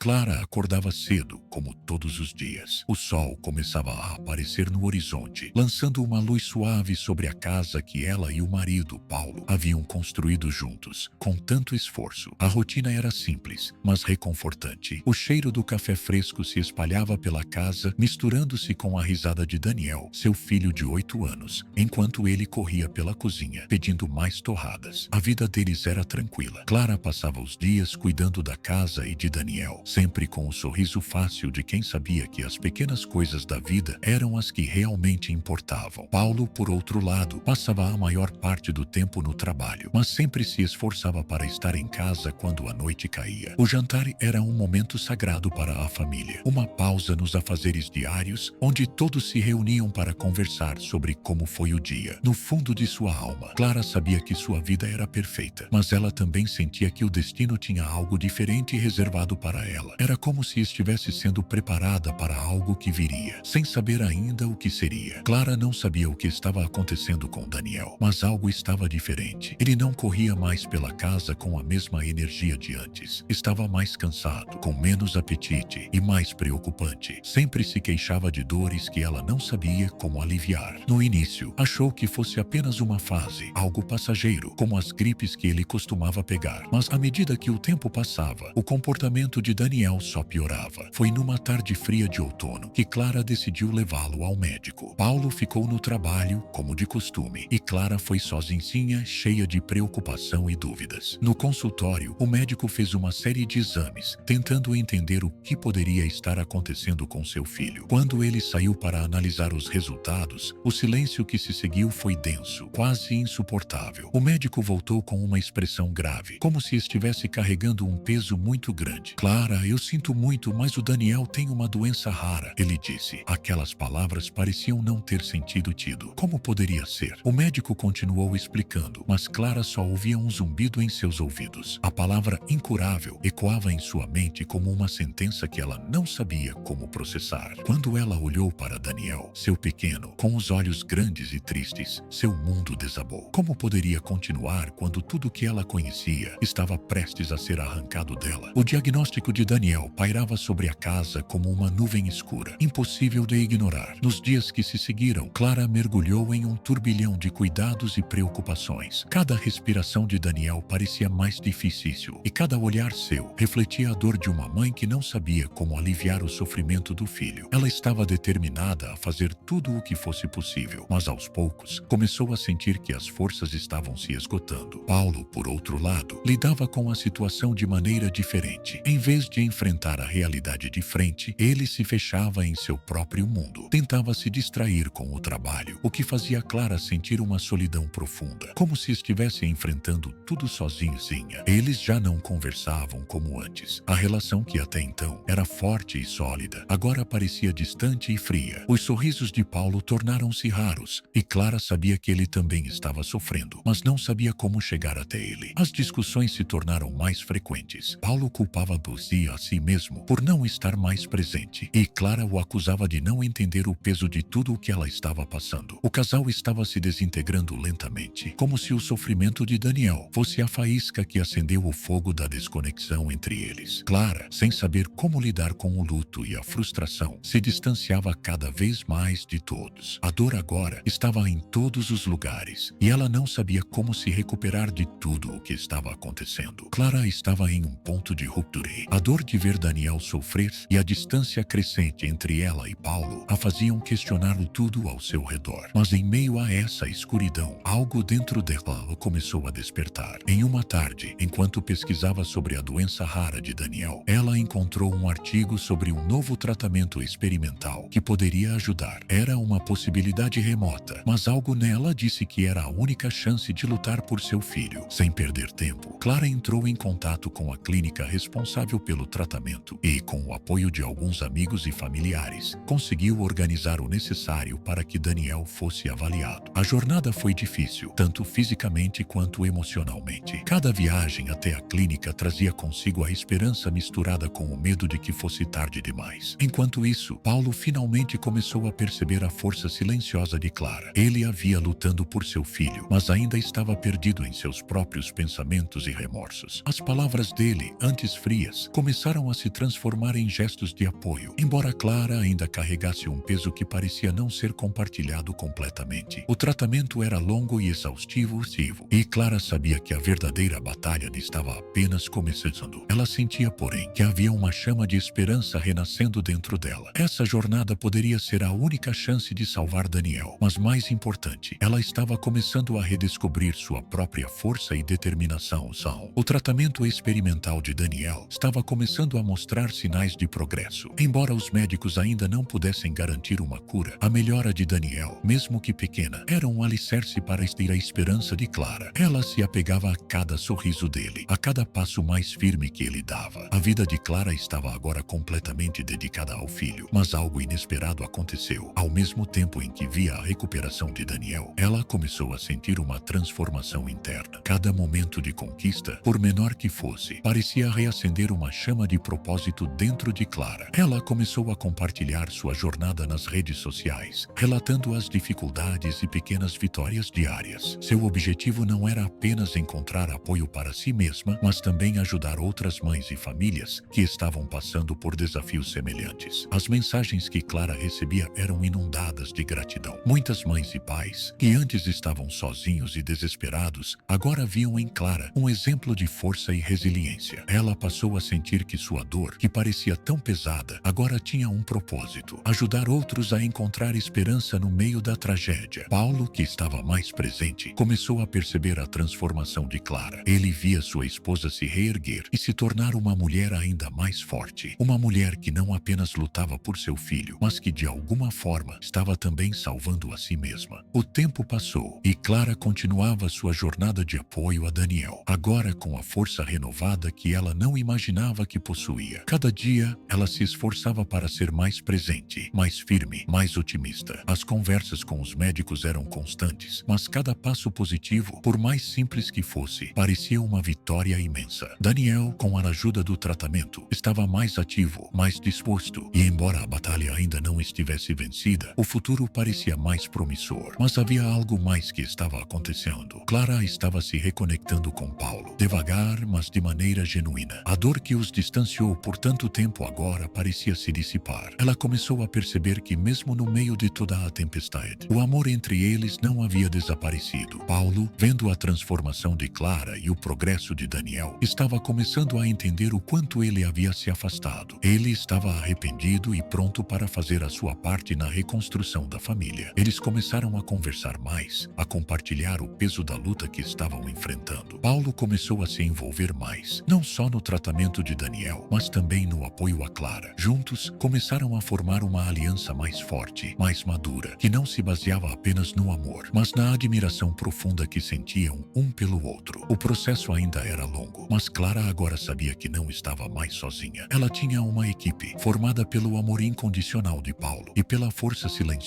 Clara acordava cedo, como todos os dias. O sol começava a aparecer no horizonte, lançando uma luz suave sobre a casa que ela e o marido, Paulo, haviam construído juntos, com tanto esforço. A rotina era simples, mas reconfortante. O cheiro do café fresco se espalhava pela casa, misturando-se com a risada de Daniel, seu filho de 8 anos, enquanto ele corria pela cozinha, pedindo mais torradas. A vida deles era tranquila. Clara passava os dias cuidando da casa e de Daniel, sempre com o sorriso fácil de quem sabia que as pequenas coisas da vida eram as que realmente importavam. Paulo, por outro lado, passava a maior parte do tempo no trabalho, mas sempre se esforçava para estar em casa quando a noite caía. O jantar era um momento sagrado para a família, uma pausa nos afazeres diários, onde todos se reuniam para conversar sobre como foi o dia. No fundo de sua alma, Clara sabia que sua vida era perfeita, mas ela também sentia que o destino tinha algo diferente reservado para ela. Era como se estivesse sendo preparada para algo que viria, sem saber ainda o que seria. Clara não sabia o que estava acontecendo com Daniel, mas algo estava diferente. Ele não corria mais pela casa com a mesma energia de antes. Estava mais cansado, com menos apetite e mais preocupante. Sempre se queixava de dores que ela não sabia como aliviar. No início, achou que fosse apenas uma fase, algo passageiro, como as gripes que ele costumava pegar. Mas à medida que o tempo passava, o comportamento de Daniel só piorava. Foi numa tarde fria de outono que Clara decidiu levá-lo ao médico. Paulo ficou no trabalho, como de costume, e Clara foi sozinha, cheia de preocupação e dúvidas. No consultório, o médico fez uma série de exames, tentando entender o que poderia estar acontecendo com seu filho. Quando ele saiu para analisar os resultados, o silêncio que se seguiu foi denso, quase insuportável. O médico voltou com uma expressão grave, como se estivesse carregando um peso muito grande. Clara, eu sinto muito, mas o Daniel tem uma doença rara, ele disse. Aquelas palavras pareciam não ter sentido tido. Como poderia ser? O médico continuou explicando, mas Clara só ouvia um zumbido em seus ouvidos. A palavra incurável ecoava em sua mente como uma sentença que ela não sabia como processar. Quando ela olhou para Daniel, seu pequeno, com os olhos grandes e tristes, seu mundo desabou. Como poderia continuar quando tudo que ela conhecia estava prestes a ser arrancado dela? O diagnóstico de Daniel pairava sobre a casa como uma nuvem escura, impossível de ignorar. Nos dias que se seguiram, Clara mergulhou em um turbilhão de cuidados e preocupações. Cada respiração de Daniel parecia mais difícil, e cada olhar seu refletia a dor de uma mãe que não sabia como aliviar o sofrimento do filho. Ela estava determinada a fazer tudo o que fosse possível, mas aos poucos começou a sentir que as forças estavam se esgotando. Paulo, por outro lado, lidava com a situação de maneira diferente. Em vez de enfrentar a realidade de frente, ele se fechava em seu próprio mundo. Tentava se distrair com o trabalho, o que fazia Clara sentir uma solidão profunda, como se estivesse enfrentando tudo sozinha. Eles já não conversavam como antes. A relação que até então era forte e sólida, agora parecia distante e fria. Os sorrisos de Paulo tornaram-se raros, e Clara sabia que ele também estava sofrendo, mas não sabia como chegar até ele. As discussões se tornaram mais frequentes. Paulo culpava a si mesmo por não estar mais presente, e Clara o acusava de não entender o peso de tudo o que ela estava passando. O casal estava se desintegrando lentamente, como se o sofrimento de Daniel fosse a faísca que acendeu o fogo da desconexão entre eles. Clara, sem saber como lidar com o luto e a frustração, se distanciava cada vez mais de todos. A dor agora estava em todos os lugares, e ela não sabia como se recuperar de tudo o que estava acontecendo. Clara estava em um ponto de ruptura. A dor de ver Daniel sofrer e a distância crescente entre ela e Paulo a faziam questionar tudo ao seu redor. Mas em meio a essa escuridão, algo dentro dela começou a despertar. Em uma tarde, enquanto pesquisava sobre a doença rara de Daniel, ela encontrou um artigo sobre um novo tratamento experimental que poderia ajudar. Era uma possibilidade remota, mas algo nela disse que era a única chance de lutar por seu filho. Sem perder tempo, Clara entrou em contato com a clínica responsável pelo tratamento e, com o apoio de alguns amigos e familiares, conseguiu organizar o necessário para que Daniel fosse avaliado. A jornada foi difícil, tanto fisicamente quanto emocionalmente. Cada viagem até a clínica trazia consigo a esperança misturada com o medo de que fosse tarde demais. Enquanto isso, Paulo finalmente começou a perceber a força silenciosa de Clara. Ele havia lutando por seu filho, mas ainda estava perdido em seus próprios pensamentos e remorsos. As palavras dele, antes frias, começaram começaram a se transformar em gestos de apoio, embora Clara ainda carregasse um peso que parecia não ser compartilhado completamente. O tratamento era longo e exaustivo, e Clara sabia que a verdadeira batalha estava apenas começando. Ela sentia, porém, que havia uma chama de esperança renascendo dentro dela. Essa jornada poderia ser a única chance de salvar Daniel, mas mais importante, ela estava começando a redescobrir sua própria força e determinação. O tratamento experimental de Daniel estava começando a mostrar sinais de progresso. Embora os médicos ainda não pudessem garantir uma cura, a melhora de Daniel, mesmo que pequena, era um alicerce para a esperança de Clara. Ela se apegava a cada sorriso dele, a cada passo mais firme que ele dava. A vida de Clara estava agora completamente dedicada ao filho, mas algo inesperado aconteceu. Ao mesmo tempo em que via a recuperação de Daniel, ela começou a sentir uma transformação interna. Cada momento de conquista, por menor que fosse, parecia reacender uma chama de propósito dentro de Clara. Ela começou a compartilhar sua jornada nas redes sociais, relatando as dificuldades e pequenas vitórias diárias. Seu objetivo não era apenas encontrar apoio para si mesma, mas também ajudar outras mães e famílias que estavam passando por desafios semelhantes. As mensagens que Clara recebia eram inundadas de gratidão. Muitas mães e pais, que antes estavam sozinhos e desesperados, agora viam em Clara um exemplo de força e resiliência. Ela passou a sentir que sua dor, que parecia tão pesada, agora tinha um propósito: ajudar outros a encontrar esperança no meio da tragédia. Paulo, que estava mais presente, começou a perceber a transformação de Clara. Ele via sua esposa se reerguer e se tornar uma mulher ainda mais forte. Uma mulher que não apenas lutava por seu filho, mas que de alguma forma estava também salvando a si mesma. O tempo passou e Clara continuava sua jornada de apoio a Daniel, agora com a força renovada que ela não imaginava que possuía. Cada dia, ela se esforçava para ser mais presente, mais firme, mais otimista. As conversas com os médicos eram constantes, mas cada passo positivo, por mais simples que fosse, parecia uma vitória imensa. Daniel, com a ajuda do tratamento, estava mais ativo, mais disposto, e embora a batalha ainda não estivesse vencida, o futuro parecia mais promissor. Mas havia algo mais que estava acontecendo. Clara estava se reconectando com Paulo, devagar, mas de maneira genuína. A dor que os distanciou por tanto tempo agora parecia se dissipar. Ela começou a perceber que, mesmo no meio de toda a tempestade, o amor entre eles não havia desaparecido. Paulo, vendo a transformação de Clara e o progresso de Daniel, estava começando a entender o quanto ele havia se afastado. Ele estava arrependido e pronto para fazer a sua parte na reconstrução da família. Eles começaram a conversar mais, a compartilhar o peso da luta que estavam enfrentando. Paulo começou a se envolver mais, não só no tratamento de Daniel, mas também no apoio a Clara. Juntos, começaram a formar uma aliança mais forte, mais madura, que não se baseava apenas no amor, mas na admiração profunda que sentiam um pelo outro. O processo ainda era longo, mas Clara agora sabia que não estava mais sozinha. Ela tinha uma equipe formada pelo amor incondicional de Paulo e pela força silenciosa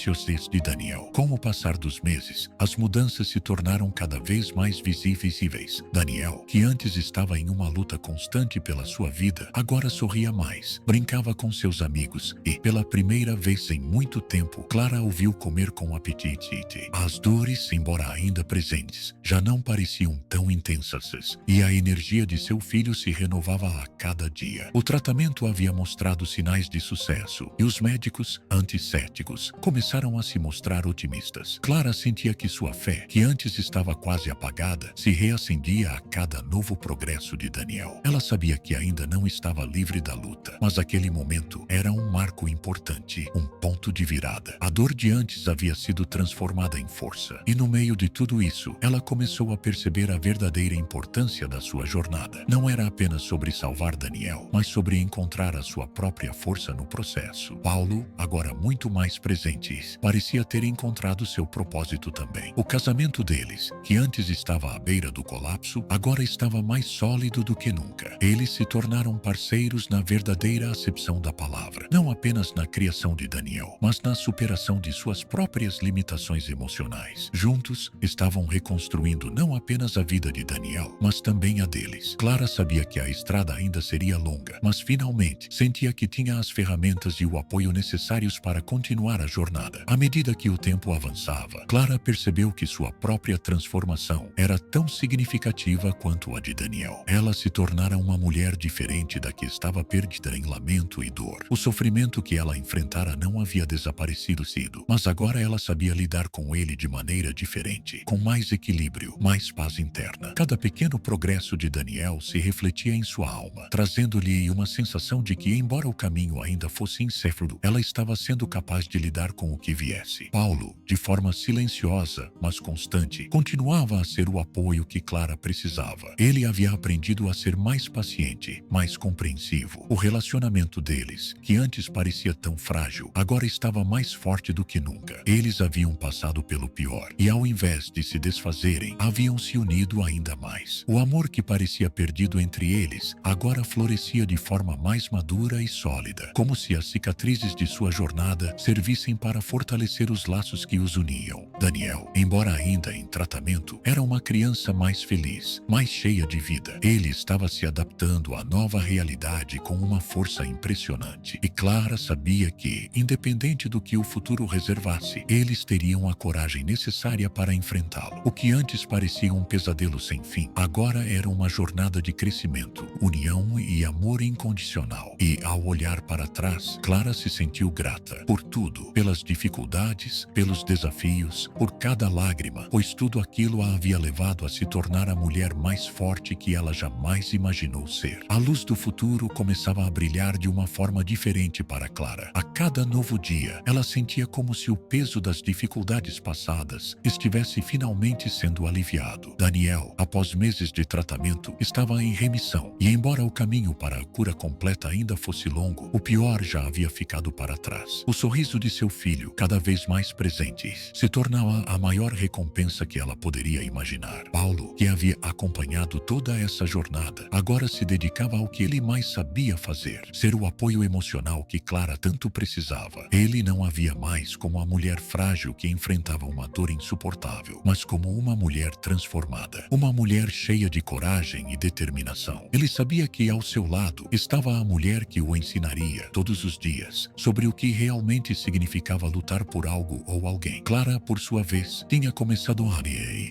de Daniel. Com o passar dos meses, as mudanças se tornaram cada vez mais visíveis. Daniel, que antes estava em uma luta constante pela sua vida, agora sorria mais, brincava com seus amigos e, pela primeira vez em muito tempo, Clara o viu comer com apetite. As dores, embora ainda presentes, já não pareciam tão intensas e a energia de seu filho se renovava a cada dia. O tratamento havia mostrado sinais de sucesso e os médicos, anticéticos, começaram a se mostrar otimistas. Clara sentia que sua fé, que antes estava quase apagada, se reacendia a cada novo progresso de Daniel. Ela sabia que ainda não estava livre da luta, mas aquele momento era um marco importante, um ponto de virada. A dor de antes havia sido transformada em força, e no meio de tudo isso, ela começou a perceber a verdadeira importância da sua jornada. Não era apenas sobre salvar Daniel, mas sobre encontrar a sua própria força no processo. Paulo, agora muito mais presente, parecia ter encontrado seu propósito também. O casamento deles, que antes estava à beira do colapso, agora estava mais sólido do que nunca. Eles se tornaram parceiros na verdadeira acepção da palavra, não apenas na criação de Daniel, mas na superação de suas próprias limitações emocionais. Juntos, estavam reconstruindo não apenas a vida de Daniel, mas também também a deles. Clara sabia que a estrada ainda seria longa, mas finalmente sentia que tinha as ferramentas e o apoio necessários para continuar a jornada. À medida que o tempo avançava, Clara percebeu que sua própria transformação era tão significativa quanto a de Daniel. Ela se tornara uma mulher diferente da que estava perdida em lamento e dor. O sofrimento que ela enfrentara não havia desaparecido, mas agora ela sabia lidar com ele de maneira diferente, com mais equilíbrio, mais paz interna. Cada pequeno progresso de Daniel se refletia em sua alma, trazendo-lhe uma sensação de que, embora o caminho ainda fosse incérto, ela estava sendo capaz de lidar com o que viesse. Paulo, de forma silenciosa, mas constante, continuava a ser o apoio que Clara precisava. Ele havia aprendido a ser mais paciente, mais compreensivo. O relacionamento deles, que antes parecia tão frágil, agora estava mais forte do que nunca. Eles haviam passado pelo pior e, ao invés de se desfazerem, haviam se unido ainda mais. O amor que parecia perdido entre eles agora florescia de forma mais madura e sólida, como se as cicatrizes de sua jornada servissem para fortalecer os laços que os uniam. Daniel, embora ainda em tratamento, era uma criança mais feliz, mais cheia de vida. Ele estava se adaptando à nova realidade com uma força impressionante. E Clara sabia que, independente do que o futuro reservasse, eles teriam a coragem necessária para enfrentá-lo. O que antes parecia um pesadelo sem fim, agora era uma jornada de crescimento, união e amor incondicional. E, ao olhar para trás, Clara se sentiu grata por tudo, pelas dificuldades, pelos desafios, por cada lágrima, pois tudo aquilo a havia levado a se tornar a mulher mais forte que ela jamais imaginou ser. A luz do futuro começava a brilhar de uma forma diferente para Clara. A cada novo dia, ela sentia como se o peso das dificuldades passadas estivesse finalmente sendo aliviado. Daniel, após meses de tratamento, estava em remissão, e embora o caminho para a cura completa ainda fosse longo, o pior já havia ficado para trás. O sorriso de seu filho, cada vez mais presente, se tornava a maior recompensa que ela poderia imaginar. Paulo, que havia acompanhado toda essa jornada, agora se dedicava ao que ele mais sabia fazer, ser o apoio emocional que Clara tanto precisava. Ele não a via mais como a mulher frágil que enfrentava uma dor insuportável, mas como uma mulher transformada, uma mulher cheia de coragem e determinação. Ele sabia que ao seu lado estava a mulher que o ensinaria todos os dias sobre o que realmente significava lutar por algo ou alguém. Clara, por sua vez, tinha começado a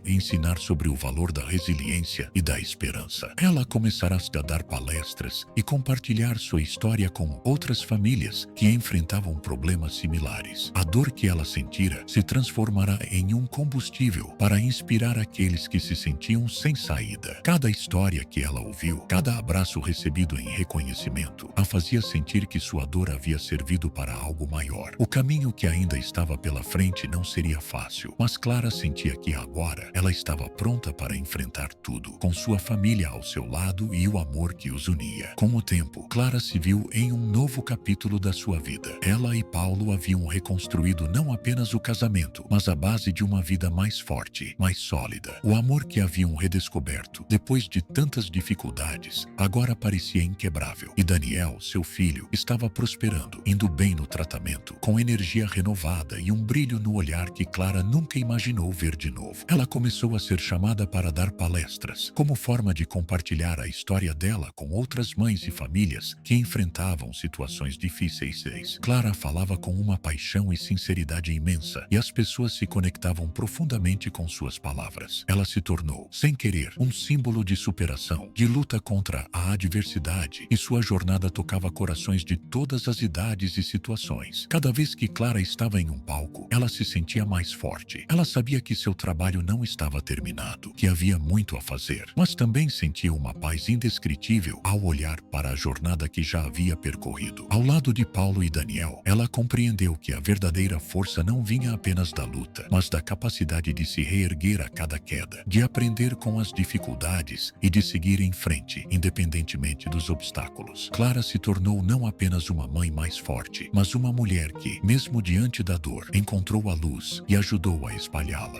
ensinar sobre o valor da resiliência e da esperança. Ela começará a dar palestras e compartilhar sua história com outras famílias que enfrentavam problemas similares. A dor que ela sentira se transformará em um combustível para inspirar aqueles que se sentiam sem saída. Cada história que ela ouviu, cada abraço recebido em reconhecimento, a fazia sentir que sua dor havia servido para algo maior. O caminho que ainda estava pela frente não seria fácil, mas Clara sentia que agora ela estava pronta para enfrentar tudo, com sua família ao seu lado e o amor que os unia. Com o tempo, Clara se viu em um novo capítulo da sua vida. Ela e Paulo haviam reconstruído não apenas o casamento, mas a base de uma vida mais forte, mais sólida. O amor que haviam redescoberto, depois de tantas dificuldades, agora parecia inquebrável. E Daniel, seu filho, estava prosperando, indo bem no tratamento, com energia renovada e um brilho no olhar que Clara nunca imaginou ver de novo. Ela começou a ser chamada para dar palestras, como forma de compartilhar a história dela com outras mães e famílias que enfrentavam situações difíceis. Clara falava com uma paixão e sinceridade imensa, e as pessoas se conectavam profundamente com suas palavras. Ela se tornou, sem querer, um símbolo de superação, de luta contra a adversidade, e sua jornada tocava corações de todas as idades e situações. Cada vez que Clara estava em um palco, ela se sentia mais forte. Ela sabia que seu trabalho não estava terminado, que havia muito a fazer, mas também sentia uma paz indescritível ao olhar para a jornada que já havia percorrido. Ao lado de Paulo e Daniel, ela compreendeu que a verdadeira força não vinha apenas da luta, mas da capacidade de se reerguer a cada queda, de aprender com as dificuldades e de seguir em frente, independentemente dos obstáculos. Clara se tornou não apenas uma mãe mais forte, mas uma mulher que, mesmo diante da dor, encontrou a luz e ajudou a espalhá-la.